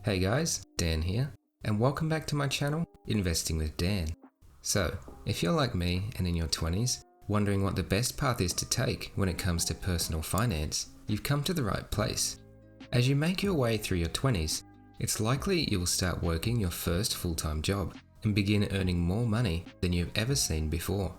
Hey guys, Dan here, and welcome back to my channel, Investing with Dan. So, if you're like me and in your 20s, wondering what the best path is to take when it comes to personal finance, you've come to the right place. As you make your way through your 20s, it's likely you will start working your first full-time job and begin earning more money than you've ever seen before.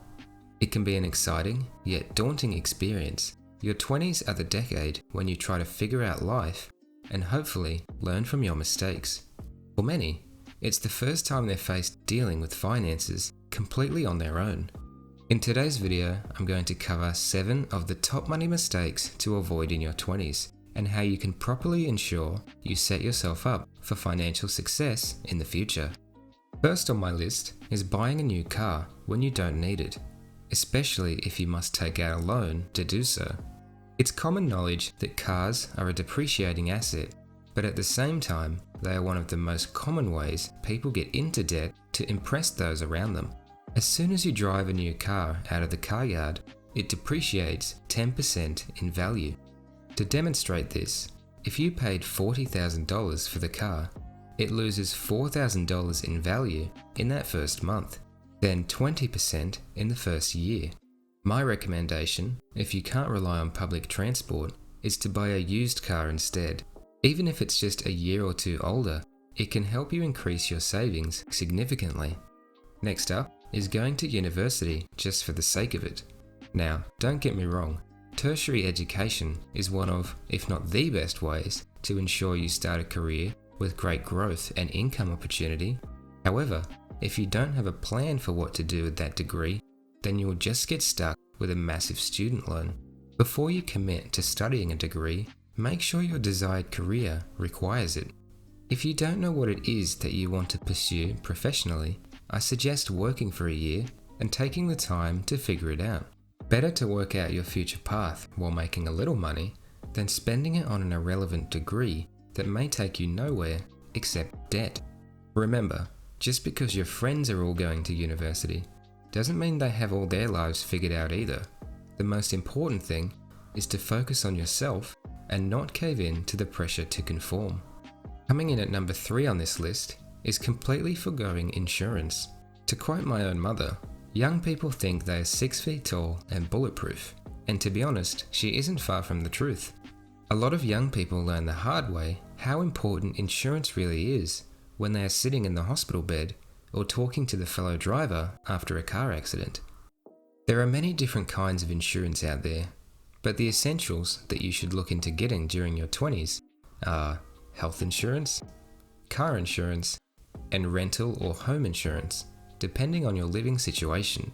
It can be an exciting, yet daunting experience. Your 20s are the decade when you try to figure out life and hopefully learn from your mistakes. For many, it's the first time they're faced dealing with finances completely on their own. In today's video, I'm going to cover 7 of the top money mistakes to avoid in your 20s and how you can properly ensure you set yourself up for financial success in the future. First on my list is buying a new car when you don't need it, especially if you must take out a loan to do so. It's common knowledge that cars are a depreciating asset, but at the same time, they are one of the most common ways people get into debt to impress those around them. As soon as you drive a new car out of the car yard, it depreciates 10% in value. To demonstrate this, if you paid $40,000 for the car, it loses $4,000 in value in that first month, then 20% in the first year. My recommendation, if you can't rely on public transport, is to buy a used car instead. Even if it's just a year or two older, it can help you increase your savings significantly. Next up is going to university just for the sake of it. Now, don't get me wrong, tertiary education is one of, if not the best ways, to ensure you start a career with great growth and income opportunity. However, if you don't have a plan for what to do with that degree, then you will just get stuck with a massive student loan. Before you commit to studying a degree, make sure your desired career requires it. If you don't know what it is that you want to pursue professionally, I suggest working for a year and taking the time to figure it out. Better to work out your future path while making a little money than spending it on an irrelevant degree that may take you nowhere except debt. Remember, just because your friends are all going to university doesn't mean they have all their lives figured out either. The most important thing is to focus on yourself and not cave in to the pressure to conform. Coming in at number 3 on this list is completely forgoing insurance. To quote my own mother, young people think they are 6 feet tall and bulletproof, and to be honest, she isn't far from the truth. A lot of young people learn the hard way how important insurance really is when they are sitting in the hospital bed or talking to the fellow driver after a car accident. There are many different kinds of insurance out there, but the essentials that you should look into getting during your 20s are health insurance, car insurance, and rental or home insurance, depending on your living situation.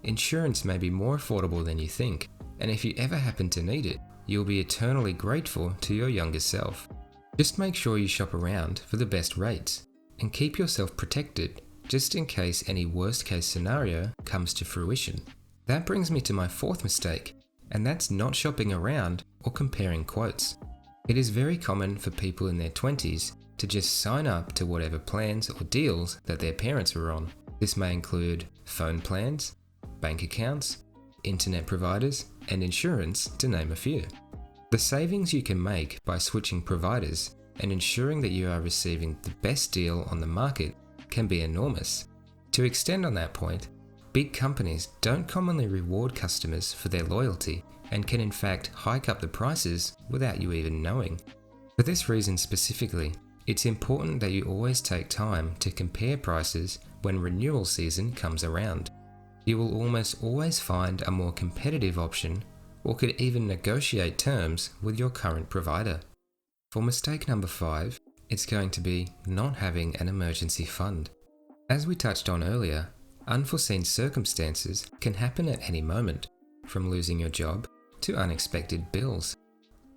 Insurance may be more affordable than you think, and if you ever happen to need it, you'll be eternally grateful to your younger self. Just make sure you shop around for the best rates, and keep yourself protected just in case any worst case scenario comes to fruition. That brings me to my 4th mistake, and that's not shopping around or comparing quotes. It is very common for people in their 20s to just sign up to whatever plans or deals that their parents were on. This may include phone plans, bank accounts, internet providers, and insurance, to name a few. The savings you can make by switching providers and ensuring that you are receiving the best deal on the market can be enormous. To extend on that point, big companies don't commonly reward customers for their loyalty and can in fact hike up the prices without you even knowing. For this reason specifically, it's important that you always take time to compare prices when renewal season comes around. You will almost always find a more competitive option or could even negotiate terms with your current provider. For mistake number 5, it's going to be not having an emergency fund. As we touched on earlier, unforeseen circumstances can happen at any moment, from losing your job to unexpected bills.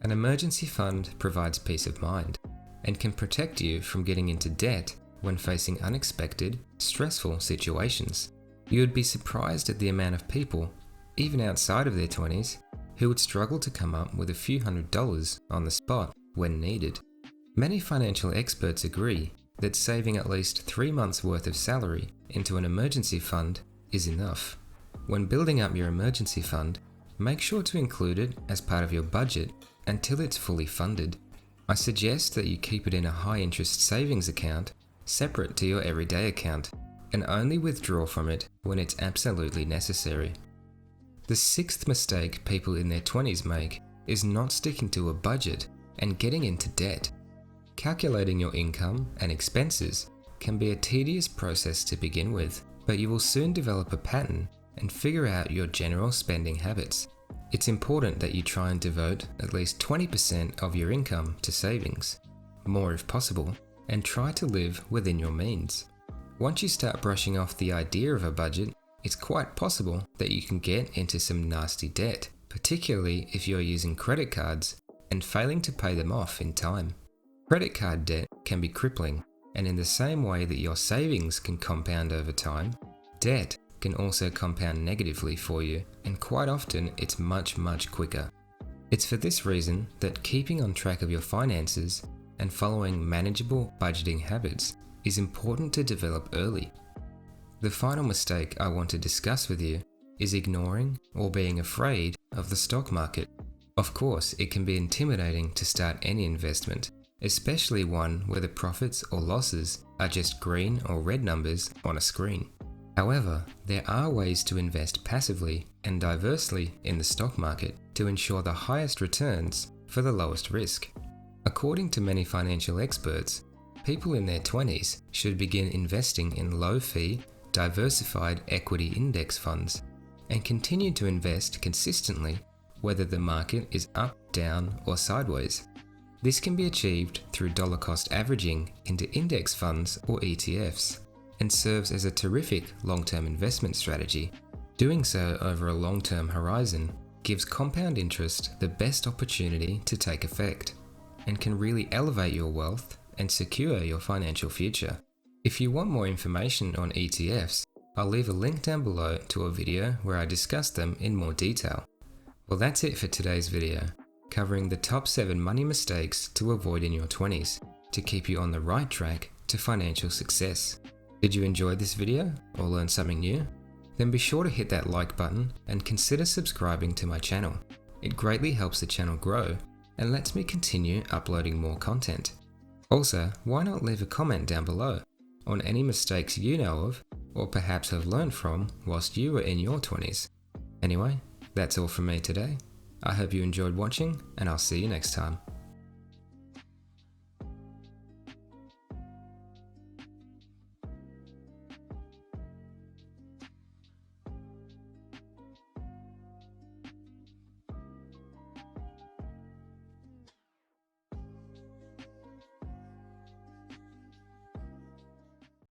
An emergency fund provides peace of mind and can protect you from getting into debt when facing unexpected, stressful situations. You would be surprised at the amount of people, even outside of their 20s, who would struggle to come up with a few $100s on the spot when needed. Many financial experts agree that saving at least 3 months' worth of salary into an emergency fund is enough. When building up your emergency fund, make sure to include it as part of your budget until it's fully funded. I suggest that you keep it in a high interest savings account separate to your everyday account and only withdraw from it when it's absolutely necessary. The sixth mistake people in their 20s make is not sticking to a budget and getting into debt. Calculating your income and expenses can be a tedious process to begin with, but you will soon develop a pattern and figure out your general spending habits. It's important that you try and devote at least 20% of your income to savings, more if possible, and try to live within your means. Once you start brushing off the idea of a budget, it's quite possible that you can get into some nasty debt, particularly if you're using credit cards and failing to pay them off in time. Credit card debt can be crippling, and in the same way that your savings can compound over time, debt can also compound negatively for you, and quite often it's much quicker. It's for this reason that keeping on track of your finances and following manageable budgeting habits is important to develop early. The final mistake I want to discuss with you is ignoring or being afraid of the stock market. Of course, it can be intimidating to start any investment, especially one where the profits or losses are just green or red numbers on a screen. However, there are ways to invest passively and diversely in the stock market to ensure the highest returns for the lowest risk. According to many financial experts, people in their 20s should begin investing in low-fee, diversified equity index funds and continue to invest consistently whether the market is up, down, or sideways. This can be achieved through dollar cost averaging into index funds or ETFs, and serves as a terrific long-term investment strategy. Doing so over a long-term horizon gives compound interest the best opportunity to take effect, and can really elevate your wealth and secure your financial future. If you want more information on ETFs, I'll leave a link down below to a video where I discuss them in more detail. Well, that's it for today's video, covering the top 7 money mistakes to avoid in your 20s to keep you on the right track to financial success. Did you enjoy this video or learn something new? Then be sure to hit that like button and consider subscribing to my channel. It greatly helps the channel grow and lets me continue uploading more content. Also, why not leave a comment down below on any mistakes you know of or perhaps have learned from whilst you were in your 20s. Anyway, that's all from me today. I hope you enjoyed watching, and I'll see you next time.